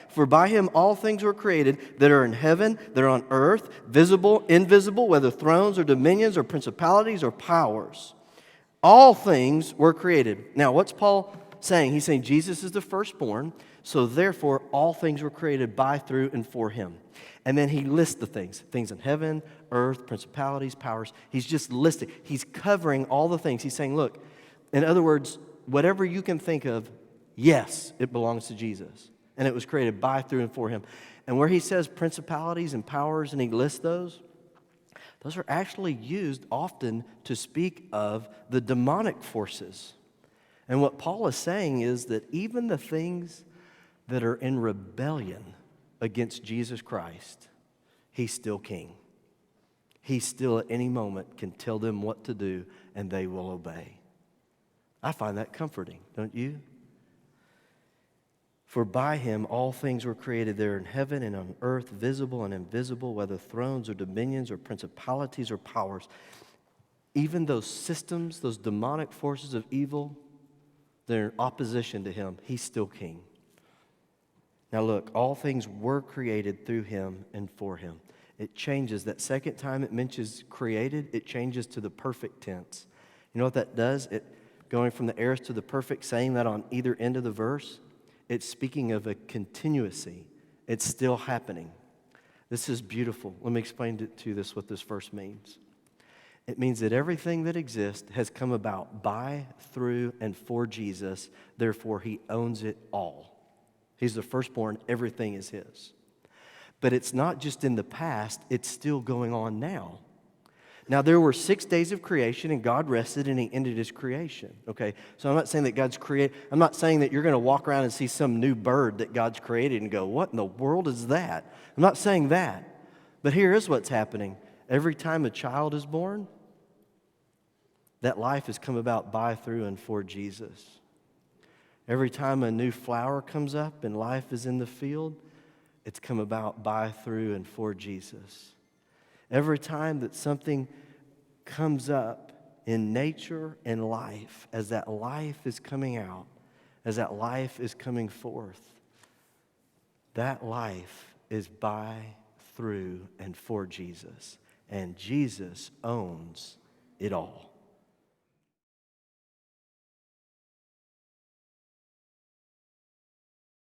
For by him all things were created that are in heaven, that are on earth, visible, invisible, whether thrones or dominions or principalities or powers. All things were created. Now, what's Paul saying? He's saying Jesus is the firstborn, so therefore all things were created by, through, and for him. And then he lists the things in heaven, earth, principalities, powers. He's just listing. He's covering all the things. He's saying, look, in other words, whatever you can think of, yes, it belongs to Jesus. And it was created by, through, and for him. And where he says principalities and powers and he lists those are actually used often to speak of the demonic forces. And what Paul is saying is that even the things that are in rebellion against Jesus Christ, he's still king. He still at any moment can tell them what to do and they will obey. I find that comforting, don't you? For by him all things were created there in heaven and on earth, visible and invisible, whether thrones or dominions or principalities or powers. Even those systems, those demonic forces of evil, they're in opposition to him. He's still king. Now look, all things were created through him and for him. It changes. That second time it mentions created, it changes to the perfect tense. You know what that does? It going from the aorist to the perfect, saying that on either end of the verse, it's speaking of a continuity. It's still happening. This is beautiful. Let me explain to you what this verse means. It means that everything that exists has come about by, through, and for Jesus. Therefore, he owns it all. He's the firstborn. Everything is his. But it's not just in the past. It's still going on now. Now, there were 6 days of creation, and God rested, and he ended his creation. Okay, so I'm not saying that God's created. I'm not saying that you're going to walk around and see some new bird that God's created and go, what in the world is that? I'm not saying that. But here is what's happening. Every time a child is born, that life has come about by, through, and for Jesus. Every time a new flower comes up and life is in the field, it's come about by, through, and for Jesus. Every time that something comes up in nature and life, as that life is coming out, as that life is coming forth, that life is by, through, and for Jesus. And Jesus owns it all.